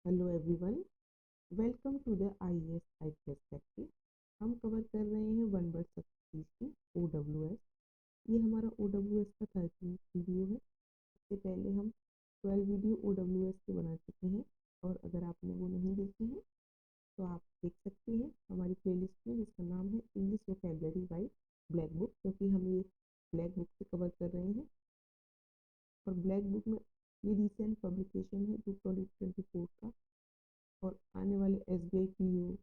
Hello everyone, welcome to the IAS IPS factory. हम cover कर रहे हैं 1 वर्ड सक्सेस की OWS। ये हमारा OWS का 13 वीडियो है। इससे पहले हम 12 वीडियो OWS के बना चुके हैं, और अगर आपने वो नहीं देखे हैं तो आप देख सकते हैं हमारी प्लेलिस्ट में, जिसका नाम है English vocabulary by black book, क्योंकि हम ये ब्लैक बुक से कवर कर रहे हैं। और ब्लैक बुक में ये रिसेंट पब्लिकेशन है 2024 का, और आने वाले SBI PO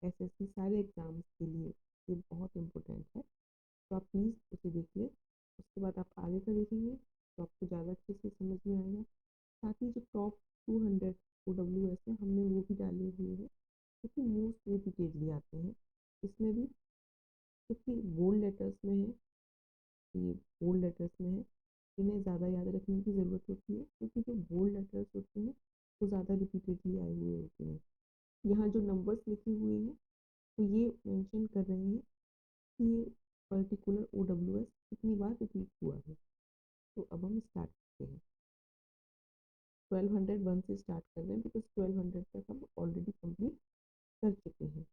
SSC सारे एग्जाम्स के लिए ये बहुत इम्पोर्टेंट है। तो आप प्लीज़ उसे देख लें। उसके बाद आप आगे का देखेंगे तो आपको ज़्यादा अच्छे से समझ में आएगा। साथ ही जो टॉप 200 OWS है, हमने वो भी डाले हुए हैं, क्योंकि मोस्ट रिपीटेडली आते हैं। इसमें भी क्योंकि बोल्ड लेटर्स में है, ये बोल्ड लेटर्स में है, इन्हें ज़्यादा याद रखने की ज़रूरत होती है, क्योंकि जो बोल्ड लेटर्स होते हैं वो ज़्यादा रिपीटेडली आए हुए होते हैं। यहाँ जो नंबर्स लिखे हुए हैं तो ये मेंशन कर रहे हैं कि ये पर्टिकुलर OWS कितनी बार रिपीट हुआ है। तो अब हम स्टार्ट करते हैं। 1201 से स्टार्ट कर रहे हैं, बिकॉज 1200 तक हम ऑलरेडी कंप्लीट कर चुके हैं।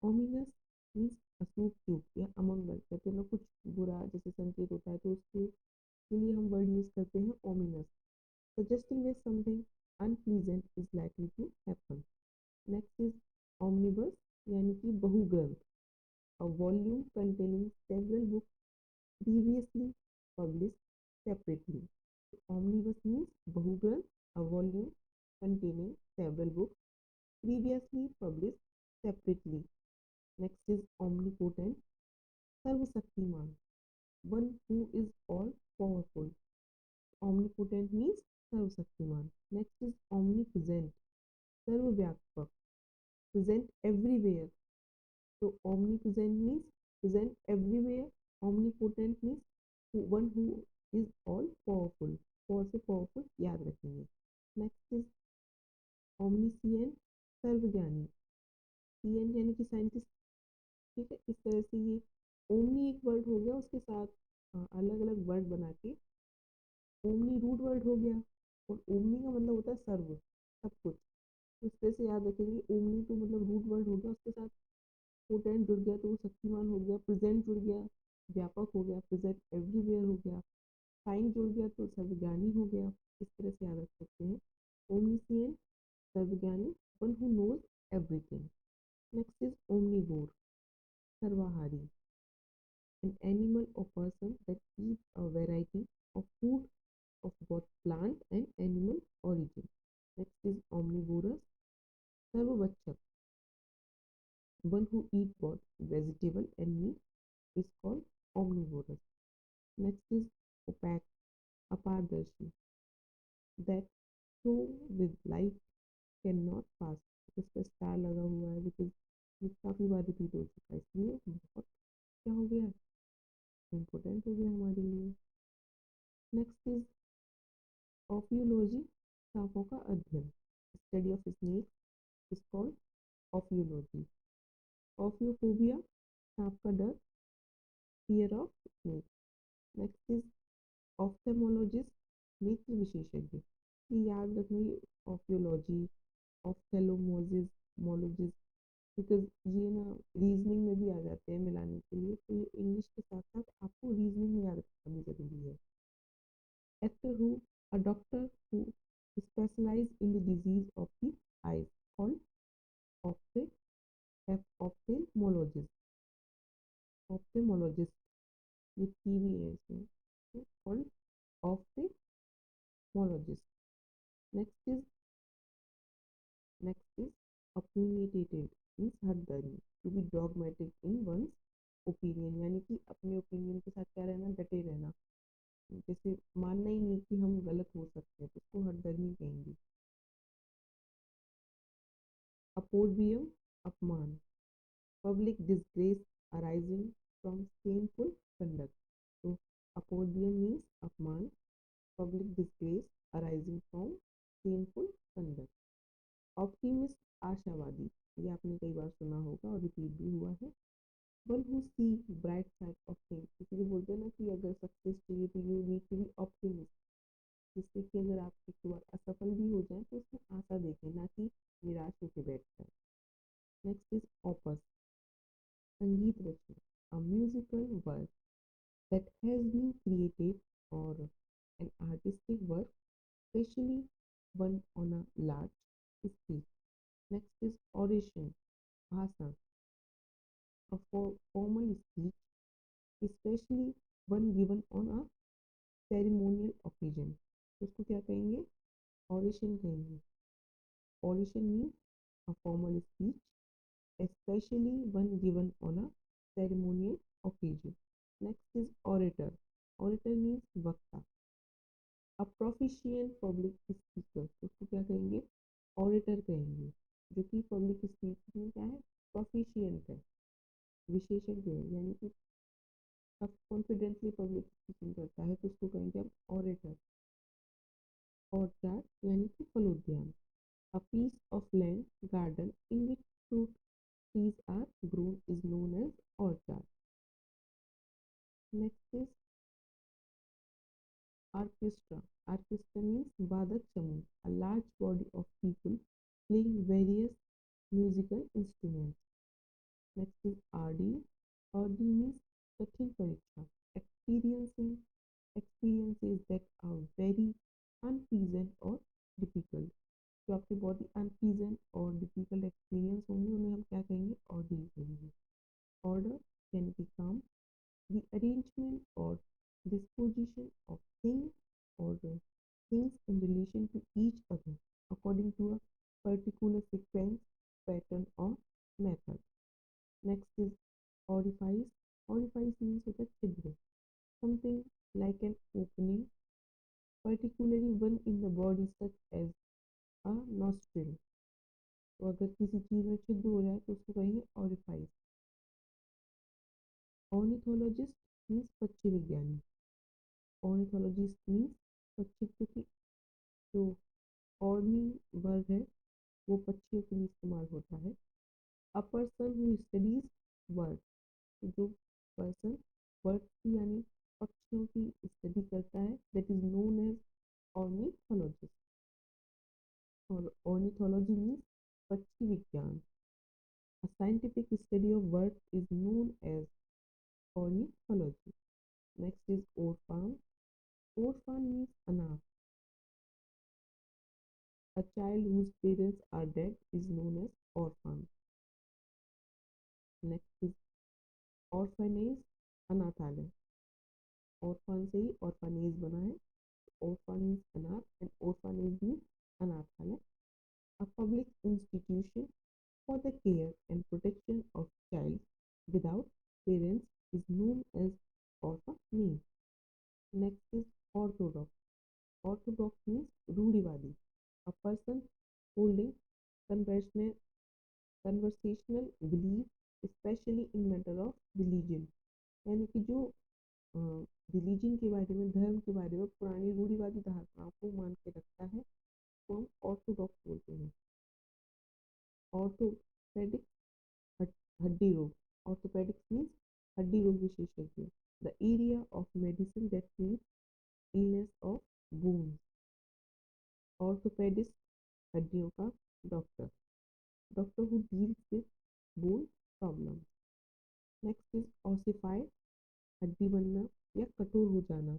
ओमिनस मीन्स अशुभ चूक या अमंगल, कहते हैं ना, कुछ बुरा जैसे संकेत होता है, तो उसके लिए हम वर्ड यूज करते हैं ominous, suggesting that something unpleasant is likely to happen. Next is omnibus, यानी कि बहुग्रंथ, a volume containing several books previously published separately. Omnibus means बहुग्रंथ, a volume containing several books previously published separately. Next is omnipotent, सर्वशक्तिमान, one who is all powerful. Omnipotent means सर्वशक्तिमान. Next is omnipresent, सर्वव्यापक, present everywhere. So omnipresent means present everywhere. Omnipotent means one who is all powerful. Power से powerful याद रखेंगे. Next is omniscient, सर्वज्ञानी. CN यानी कि scientist, ठीक है। इस तरह से ये ओमनी एक वर्ड हो गया, उसके साथ अलग अलग वर्ड बना के ओमनी रूट वर्ड हो गया, और ओमनी का मतलब होता है सर्व, सब कुछ। तो इस तरह से याद रखेंगे, ओमनी तो मतलब रूट वर्ड हो गया, उसके साथ पोटेंट जुड़ गया तो वो शक्तिमान हो गया, प्रेजेंट जुड़ गया व्यापक हो गया, प्रेजेंट एवरीवेयर हो गया, साइन जुड़ गया तो सर्वज्ञानी हो गया। इस तरह से याद रख सकते हैं। ओमनिसियंट, सर्वज्ञानी, one who knows everything. Next is omnivore, सर्वाहारी, an animal or person that eats a variety of food of both plant and animal origin. Next is omnivorous, सर्वभक्षक, one who eats both vegetable and meat is called omnivorous. Next is opaque, अपारदर्शी, that through with light cannot pass. इस पर star लगा हुआ है, because ये काफ़ी बार repeat हो चुका है, इसलिए बहुत क्या हो गया, इम्पोर्टेंट हो गया हमारे लिए। नेक्स्ट इज ऑफियोलॉजी, सांपों का अध्ययन, study of snake is called ophiology. Ophiophobia, सांप का डर, fear of snake. Next is ophthalmologist, नेत्र विशेषज्ञ। ये याद रखना, ऑफियोलॉजी, ऑफ्थेलोमोजिस, मोलॉजिस्ट, बिकॉज ये ना रीजनिंग में भी आ जाते हैं मिलाने के लिए, तो ये इंग्लिश के साथ साथ आपको रीजनिंग में याद रखना भी जरूरी है। Actor who, a doctor who specialise in the disease of the eyes, called ophthalmologist. Ophthalmologist, ये टीवी है इसमें, called ophthalmologist. Next is opinionated means हठधर्मी, to be dogmatic in one's opinion, यानी कि अपने ओपिनियन के साथ क्या रहना, डटे रहना, जैसे मानना ही नहीं कि हम गलत हो सकते हैं, तो उसको हठधर्मी कहेंगे। अपोडियम, अपमान, public disgrace arising from shameful conduct. तो अपोडियम मीन्स अपमान, public disgrace arising from shameful conduct. Optimist, आशावादी, ये आपने कई बार सुना होगा और रिपीट भी हुआ है। One who see bright side of things, इसलिए बोलते हैं ना कि अगर सक्सेस चाहिए तो you need to be optimist, जिससे कि अगर आप एक बार असफल भी हो जाए तो उसमें आशा देखें, ना कि निराश होकर बैठ जाए। नेक्स्ट इज ऑपस, संगीत रचना, a musical work that has been created or an artistic work, especially one on a large scale. Next is oration, bhashan, a formal speech, especially one given on a ceremonial occasion. तो उसको क्या कहेंगे? Oration कहेंगे. Oration means a formal speech, especially one given on a ceremonial occasion. Next is orator. Orator means वक्ता. अब proficient public speaker, उसको क्या कहेंगे? ऑरेटर कहेंगे, जो कि पब्लिक स्पीकिंग में क्या है? प्रोफिशिएंट है, विशेषज्ञ है, यानी कि सब कॉन्फिडेंटली पब्लिक स्पीकिंग करता है, तो उसको कहेंगे हम ऑरेटर। ऑर्चार्ड यानी कि फलोद्यान, a piece of land garden in which fruit trees are grown is known as orchard. Next is orchestra. Orchestra means Vadak Samoon, a large body of people playing various musical instruments. Next is RD. RD means Kachin Pariksha, experiencing experiences that are very unpleasant or difficult. जो आपके बहुत ही unpleasant और difficult experience होंगे उन्हें हम क्या कहेंगे? Order कहेंगे। ऑर्डर यानी कि काम, the arrangement or disposition of things or things in relation to each other according to a particular sequence, pattern or method. Next is orifice. Orifice means with a chidra, something like an opening, particularly one in the body such as a nostril. तो अगर किसी चीज में छिद्र हो रहा है तो उसको कहेंगे orifice. Ornithologist means पक्षी विज्ञानी. Ornithologist means पक्षी, क्योंकि जो ऑर्नी वर्ग है वो पक्षियों के लिए इस्तेमाल होता है। A person who studies bird, जो पर्सन बर्ड की यानी पक्षियों की स्टडी करता है, that is known as ornithologist. और ऑर्निथोलॉजी मीन्स पक्षी विज्ञान। A scientific study of bird is known as ornithology. Next is orphan. Orphan means अनाथ. A child whose parents are dead is known as orphan. Next is orphanage, अनाथालय. Orphan से ही orphanage बना है। Orphan means अनाथ and orphanage means अनाथालय. A public institution for the care and protection of child without parents is known as orphanage. Next is orthodox. Orthodox means रूढ़िवादी. A person holding conventional conversational belief, especially in matter of religion. यानी कि जो religion के बारे में, धर्म के बारे में पुरानी रूढ़िवादी धारणाओं को मान के रखता है, तो हम ऑर्थोडॉक्स बोलते हैं। ऑर्थोपेडिक, हड्डी रोग. ऑर्थोपेडिक्स मीन्स हड्डी रोग विशेषज्ञ. The area of medicine that treat illness of bones. Orthopaedist हड्डियों का doctor. Doctor who deals with bone problem. Next is ossify, हड्डी बनना या कठोर हो जाना.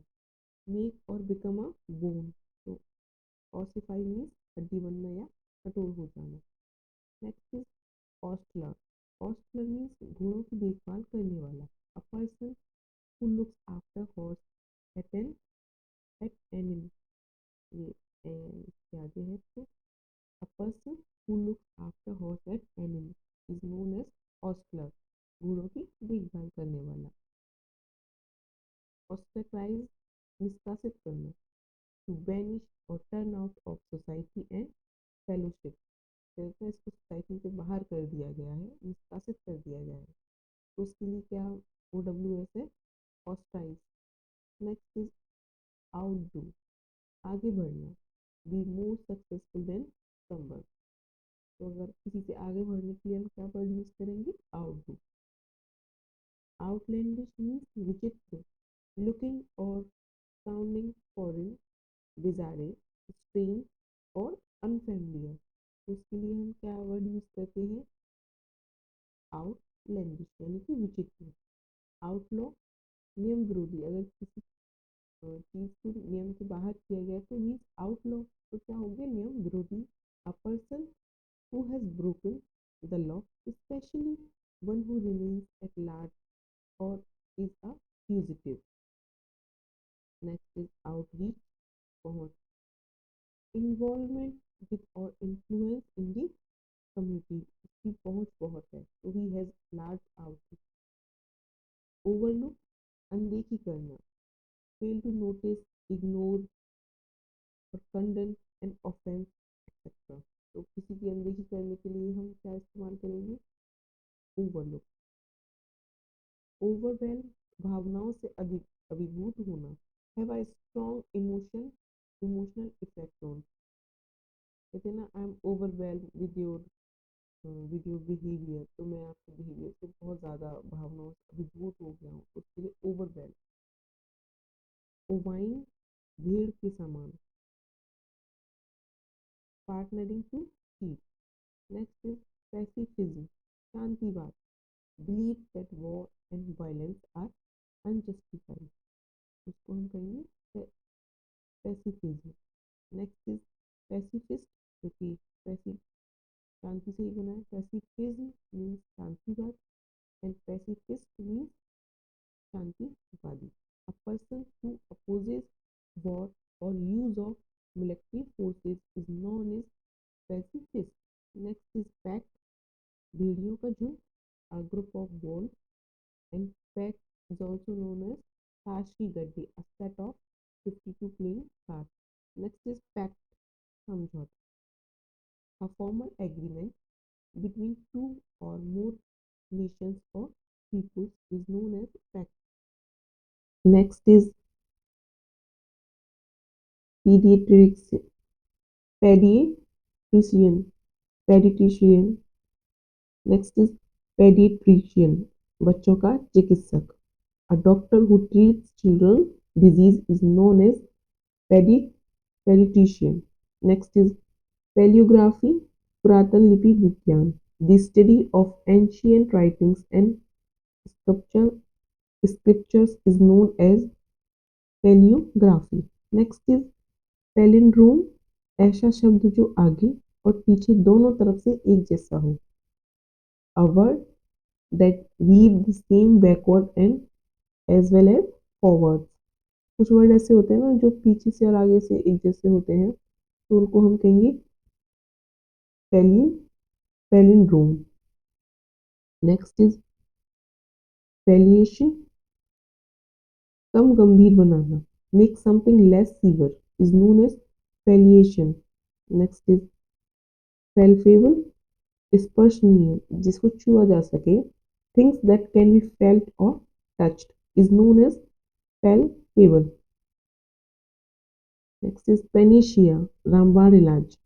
Make or become a bone. तो ऑसिफाई मीन्स हड्डी बनना या कठोर हो जाना. Next is ostler. Ostler means घोड़ों की देखभाल करने वाला. A person who looks after horse at an at animal. ये इसके आगे है, तो a person who looks after horse at animal is known as ostler, घोड़ों की देखभाल करने वाला. ऑस्ट्रेसाइज, निष्कासित करना. To banish or turn out of society and fellowship. कहते हैं इसको सोसाइटी से बाहर कर दिया गया है, निष्कासित कर दिया गया है, तो उसके लिए क्या OWS है? ऑस्ट्राइज. नेक्स्ट इज आउटडू, आगे बढ़ना. Be more successful than someone. तो अगर किसी से आगे बढ़ने के लिए हम क्या वर्ड यूज करेंगे? आउटडू. आउटलैंडिश मीन्स विचित्र, लुकिंग और sounding foreign, bizarre, strange or unfamiliar, तो उसके लिए हम क्या वर्ड यूज करते हैं? आउटलैंडिश यानी कि विचित्र। आउटलॉ, नियम विरोधी, अगर किसी चीज को नियम के बाहर किया गया तो मीन्स आउटलॉ, तो क्या हो गया? नियम विरोधी। A person who has broken the law, especially one who remains at large or is a fugitive. Next is outreach, पहुंच, involvement with or influence in the community, उसकी पहुंच बहुत है, so he has large outreach. Overlook, अनदेखी करना, fail to notice, ignore or condemn an offense, etc. तो किसी की अनदेखी करने के लिए हम क्या इस्तेमाल करेंगे? ओवरलुक। ओवरवेल्म, भावनाओं से अधिक अभिभूत होना। Have a strong emotional effect on, कहते हैं ना, I am overwhelm with your behaviour, तो मैं आपके बिहेवियर से बहुत ज़्यादा भावनाओं से अभिभूत हो गया हूँ, उसके लिए ओवरवेल्म। ओवाइन, भीड़ के समान। Partnering to cheat. Next is pacifism, शांतिवाद। Believe that war and violence are unjustified, उसको हम कहेंगे पैसिफिज्म। नेक्स्ट इज पैसिफिस्ट, जो कि पैसिफ, शांति से ही बना है। पैसिफिज्म मीन्स शांतिवाद एंड पैसिफिस्ट मीन्स शांतिवादी। A person who opposes war और use of military forces is known as pacifist. Next is pack, भेड़ियों का झुंड। A group of wolves, and pack is also known as Tashi Gaddi, a set of 52 playing cards. Next is pact, samjhauta, a formal agreement between two or more nations or peoples is known as pact. Next is pediatrics, pediatrician, pediatrician. Next is pediatrician, बच्चों का चिकित्सक. A doctor who treats children disease is known as pediatrician. Next is paleography, पुरातन लिपि विज्ञान, the study of ancient writings and sculpture, scriptures is known as paleography. Next is palindrome, ऐसा शब्द जो आगे और पीछे दोनों तरफ से एक जैसा हो। A word that weave the same backward and as well as forward. कुछ वर्ड ऐसे होते हैं ना जो पीछे से और आगे से एक जैसे होते हैं, तो उनको हम कहेंगे palin palindrome. Next is palliation, कम गंभीर बनाना, make something less severe is known as palliation. Next is palpable, स्पर्शनीय, जिसको छुआ जा सके, things that can be felt और touched is known as palpable. Next is panacea, रामबाण इलाज,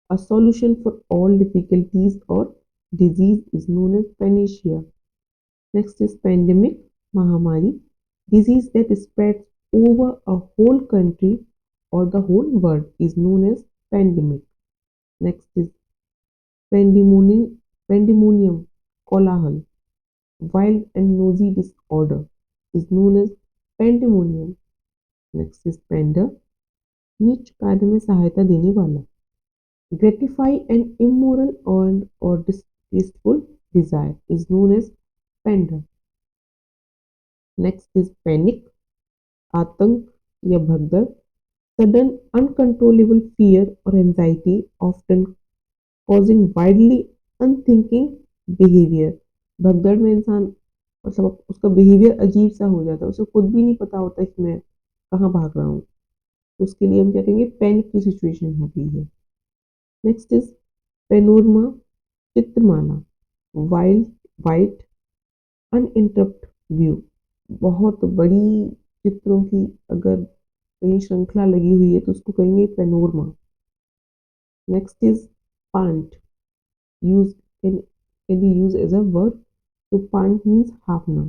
a solution for all difficulties or disease is known as panacea. Next is pandemic, mahamari, disease that spreads over a whole country or the whole world is known as pandemic. Next is pandemonium, pandemonium, kolahal, wild and nosy disorder is known as pandemonium. Next is pander, नीच कार्य में सहायता देने वाला, gratify an immoral and or distasteful desire is known as pander. Next is panic, आतंक या भगदड़, sudden uncontrollable fear or anxiety often causing wildly unthinking behavior. भगदड़ में इंसान मतलब उसका बिहेवियर अजीब सा हो जाता है, उसे खुद भी नहीं पता होता कि मैं कहाँ भाग रहा हूँ, तो उसके लिए हम क्या कहेंगे? पैनिक की सिचुएशन हो गई है। नेक्स्ट इज पेनोरमा, चित्रमाला, वाइल्ड वाइट अनइंटरप्ट व्यू, बहुत बड़ी चित्रों की अगर कहीं श्रृंखला लगी हुई है तो उसको कहेंगे panorama. Next is pant, use can be used as a verb, तो पांट मीन्स हाफना।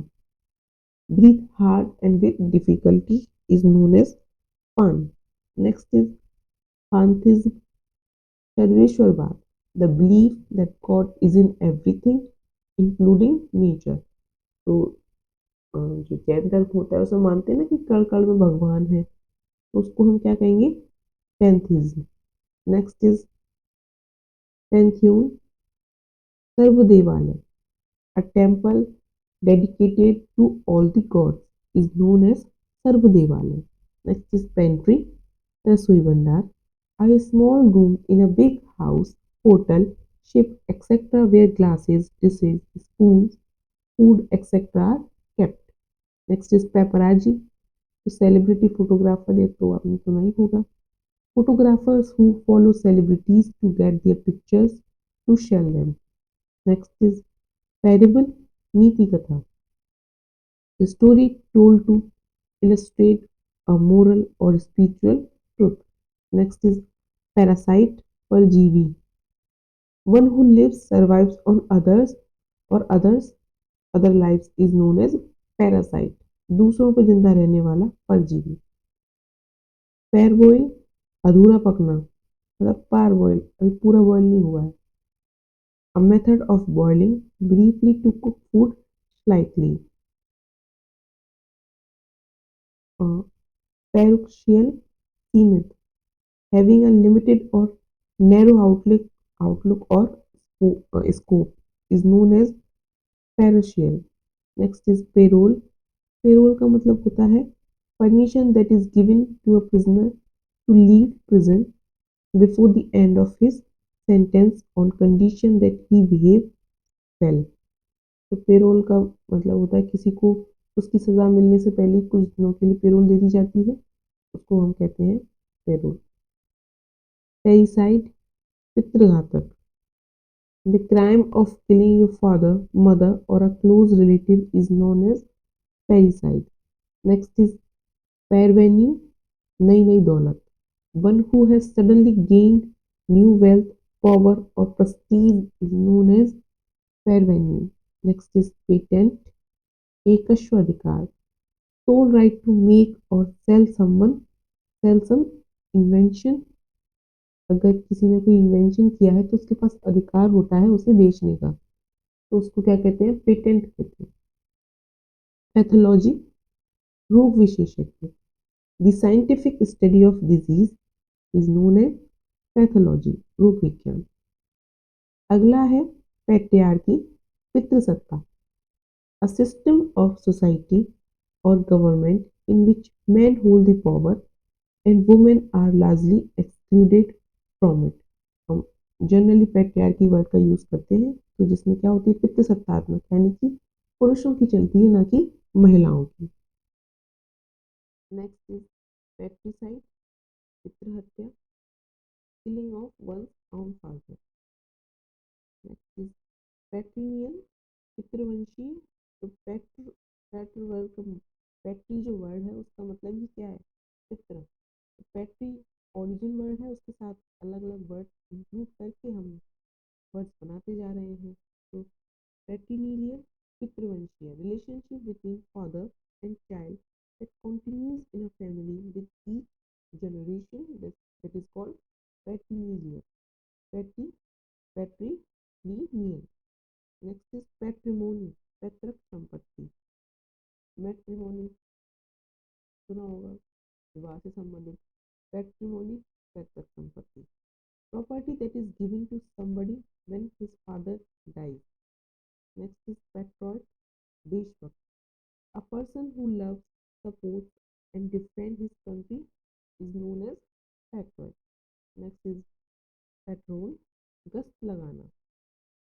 Breathe hard and with difficulty is known as pant. Next is pantheism, सर्वेश्वरवाद, the belief that God is in everything including nature. तो जो जैन धर्म होता है उसमें मानते हैं ना कि कण कण में भगवान है, तो उसको हम क्या कहेंगे, पैंथीज्म। नेक्स्ट इज पैंथियन, सर्वदेवालय, a temple dedicated to all the gods is known as Sarvadevalaya. Next is pantry, Rasoi Bandar, a small room in a big house, hotel, ship, etc., where glasses, dishes, spoons, food, etc., are kept. Next is paparazzi, तो celebrity photographer, ये तो आपने सुना ही होगा. Photographers who follow celebrities to get their pictures to sell them. Next is parable, नीति कथा, the story told to illustrate a moral or spiritual truth. Next is parasite, परजीवी, one who lives, survives on others or others other lives is known as parasite. दूसरों पर जिंदा रहने वाला परजीवी. पैर बॉयल, अधूरा पकना, मतलब पार बॉयल, अभी पूरा बॉयल नहीं हुआ है. A method of boiling briefly to cook food slightly. Parochial, सीमित, having a limited or narrow outlook or scope is known as parochial. Next is parole. Parole का मतलब होता है permission that is given to a prisoner to leave prison before the end of his sentence on condition that he behave well. तो payroll का मतलब होता है किसी को उसकी सजा मिलने से पहले कुछ दिनों के लिए पेरोल दे दी जाती है, उसको हम कहते हैं payroll. Parricide, पितृघातक, the crime of killing your father, mother, or a close relative is known as parricide. Next is parvenu, नई नई दौलत, one who has suddenly gained new wealth, power, or prestige is known as parvenu. Next is patent, ekashwadikar, sole right to make or sell some invention. अगर किसी ने कोई invention किया है तो उसके पास अधिकार होता है उसे बेचने का, तो उसको क्या कहते हैं, पेटेंट कहते हैं. पैथोलॉजी, रोग विशेषज्ञ, the scientific study of disease is known as pathology, रोग विज्ञान. अगला है पैट्रियार्की, पितृसत्ता, a system of society or government in which men hold the power and women are largely excluded from it. हम जनरली पैट्रियार्की वर्ड का use करते हैं, तो जिसमें क्या होती है, पितृसत्तात्मक, यानी कि पुरुषों की चलती है, ना कि महिलाओं की. नेक्स्ट इज पैट्रिसाइड, पितृहत्या, killing of one's own father. Next is patrilineal, पितृवंशी. तो पैट्र वर्ड का, पैट्री जो वर्ड है उसका मतलब ही क्या है, पितृ. तो पैट्री ओरिजिन वर्ड है, उसके साथ अलग अलग वर्ड इंक्लूड करके हम वर्ड्स बनाते जा रहे हैं. तो पैट्रिनिलियन, पितृवंशीय, relationship between father and child that continues in a family with each generation, that is called patrilineal. Patri, patrilineal. Next is patrimony, पैतृक संपत्ति. मैट्रिमोनी सुना होगा, विवाह से संबंधित. पैट्रिमोनी, पैतृक संपत्ति. Property that is given to somebody when his father dies. Next is patriot, देशभक्त, a person who loves, supports and defends his country is known as patriot. Next is patrol, गश्त लगाना,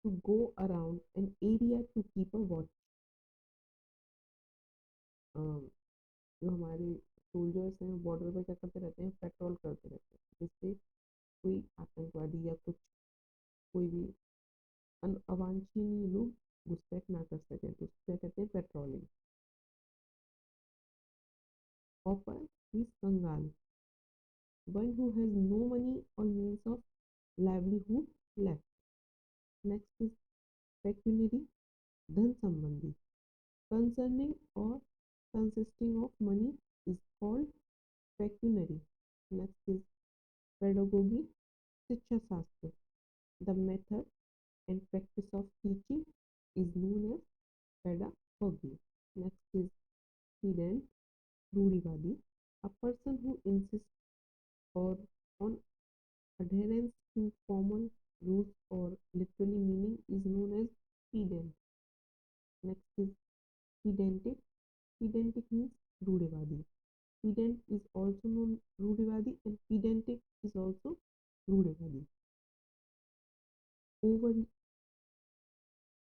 to go around an area to keep a watch. जो हमारे soldiers हैं border पर क्या करते रहते हैं, पेट्रोल करते रहते हैं, जिससे कोई आतंकवादी या कुछ कोई भी अवांछनीय लोग घुसपैठ ना कर सके, तो उसको क्या कहते हैं, पेट्रोलिंग. ऑपर इज कंगाल, one who has no money or means of livelihood left. Next is pecuniary, धन संबंधी, concerning or consisting of money is called pecuniary. Next is pedagogy, शिक्षा शास्त्र, the method and practice of teaching is known as pedagogy. Next is pedant, रूढ़िवादी, a person who insists or on adherence to formal rules or literally meaning is known as pedant. Next is pedantic. Pedantic means रूढ़िवादी. Pedant is also known रूढ़िवादी and pedantic is also रूढ़िवादी. Over,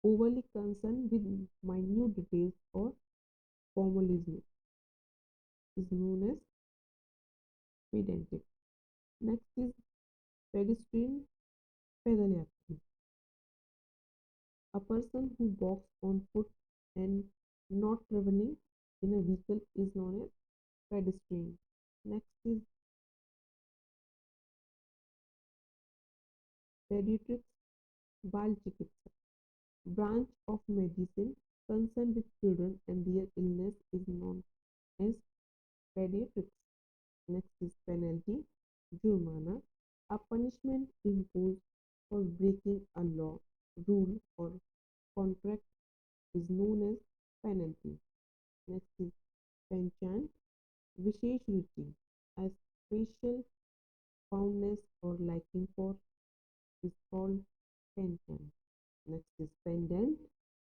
overly concerned with minute details or formalism is known as pedantic. Next is pedestrian, पैदल यात्री, a person who walks on foot and not traveling in a vehicle is known as pedestrian. Next is pediatrics, बाल चिकित्सा, branch of medicine concerned with children and their illness is known as pediatrics. Next is penalty, जुर्माना, a punishment imposed for breaking a law, rule or contract is known as penalty. Next is penchant, विशेष रुचि, a special fondness or liking for is called penchant. Next is pendant,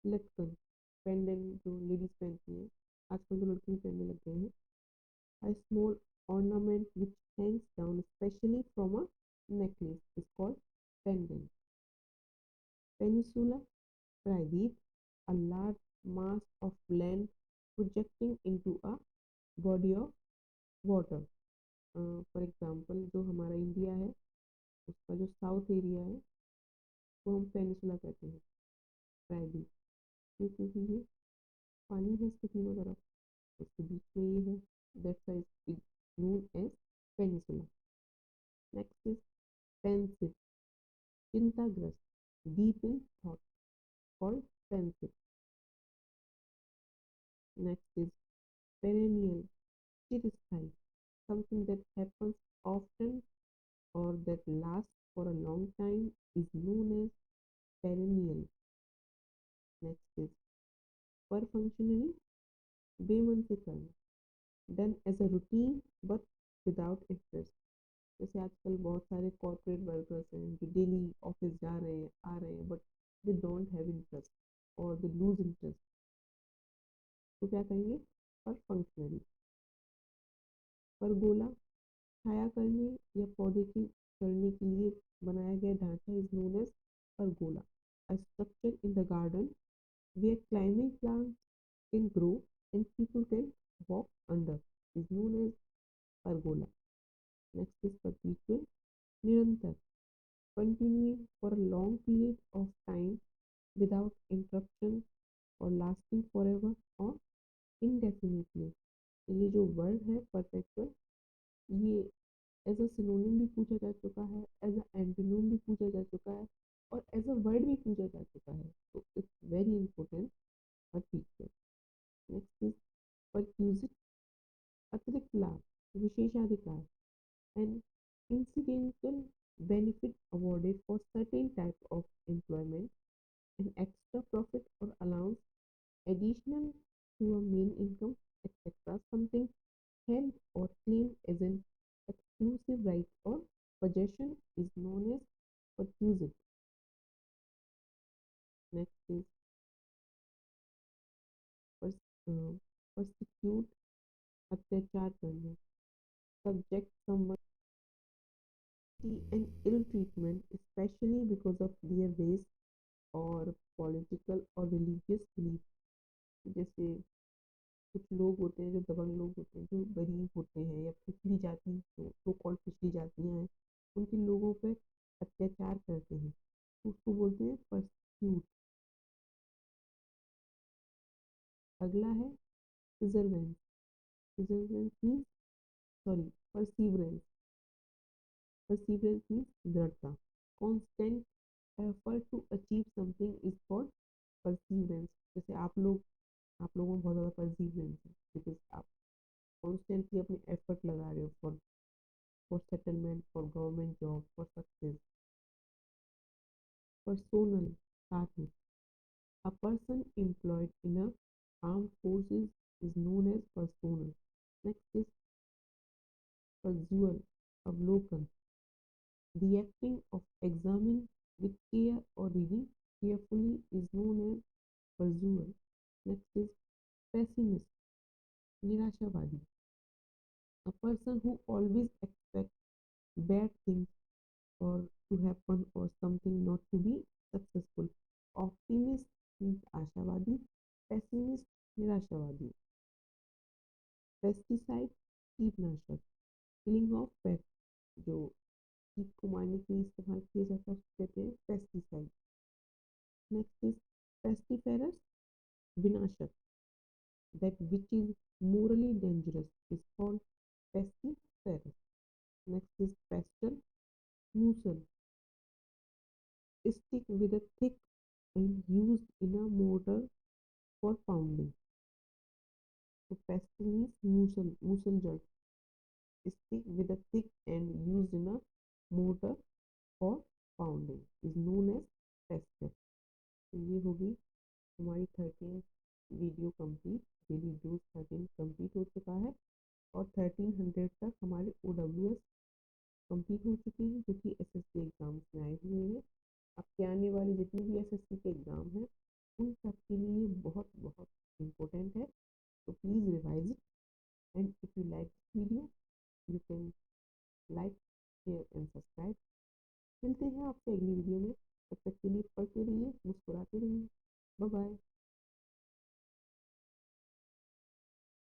लटकन, pendant जो ladies पहनती हैं, आजकल तो लड़के भी पहनने लग गए हैं. A small ornament which hangs down especially from a necklace is called pendant. Peninsula, प्रायद्वीप, a large mass of land projecting into a body of water. For example जो हमारा इंडिया है उसका जो साउथ एरिया है वो हम पेनिसुला कहते हैं, प्रायद्वीप. क्योंकि ये पानी है इसके तीनों तरफ, उसके बीच में ये है, that's why it known as peninsula. Next is pensive, चिंताग्रस्त, deep in thought, called pensive. Next is perennial, चिरस्थायी, something that happens often or that lasts for a long time is known as perennial. Next is perfunctory, बेमन से करना, done as a routine but without interest. जैसे आजकल बहुत सारे corporate workers हैं जो daily office जा रहे हैं आ रहे हैं but they don't have interest और दे लूज इंटरेस्ट, तो क्या कहेंगे, पर फंक्शनरी. परगोला, छाया करने या पौधे की करने के लिए बनाया गया ढांचा is known as pergola. A structure in the garden where climbing plants can grow and people can walk under is known as pergola. Next is perpetual, निरंतर, continuing for a long period of time without interruption or lasting forever or indefinitely. ये जो word है perpetual, ये as a synonym भी पूछा जा चुका है, एज अ एंटोनिम भी पूछा जा चुका है और एज अ वर्ड भी पूछा जा चुका है, तो it's very important perpetual. Next is perquisite, अतिरिक्त लाभ, विशेषाधिकार, and incidental benefit awarded for certain type of employment, an extra profit or allowance additional to a main income, etc. Something held or claimed as an exclusive right or possession is known as perquisite. Next is persecute, अत्याचार करना, subject someone and ill treatment, especially because of their race और political और religious belief. जैसे कुछ लोग होते हैं जो दबंग लोग होते हैं जो गरीब होते हैं या पिछड़ी जाति, तो कॉल्ड पिछड़ी जातियाँ हैं, उनके लोगों पर अत्याचार करते हैं तो उसको बोलते हैं परस्यूट. अगला है preservance. Preservance means sorry perseverance. Perseverance means दृढ़ता. Constant effort to achieve something is called perseverance. जैसे आप लोगों में बहुत ज़्यादा perseverance है बिकॉज आप कॉन्स्टेंटली अपने एफर्ट लगा रहे हो for settlement, for government job, for success. personal कार्य. A person employed in a armed forces is known as personnel. Next is casual, अवलोकन. The acting of examining with care or reading carefully is known as casual. Next is pessimist, निराशावादी. A person who always expects bad things or to happen or something not to be successful. Optimist means आशावादी. Pessimist निराशावादी. Pesticide कीटनाशक. Killing of pests जो कीट को मारने के लिए इस्तेमाल किया जाता है उसको कहते हैं पेस्टिसाइड. नेक्स्ट इज पेस्टिफेरस, विनाशक. that which is morally dangerous is called pestiferous. Next is pestle, mussel. Stick with a thick and used in a mortar for pounding. So pestle means mussel, mussel jar. Stick with a thick and used in a mortar for pounding is known as pestle. तो ये होगी हमारी 13 video complete. Daily dose 13 complete हो चुका है और 1300 तक हमारे OWS कंप्लीट हो चुके हैं जो कि SSC एग्जाम्स में आए हुए हैं. अब के आने वाले जितने भी SSC के एग्ज़ाम हैं उन सब के लिए बहुत बहुत इम्पोर्टेंट है. तो please revise it and if you like this video you can like, share and subscribe. मिलते हैं आपसे अगली वीडियो में. तब तक के लिए पढ़ते रहिए, मुस्कुराते रहिए. Bye bye.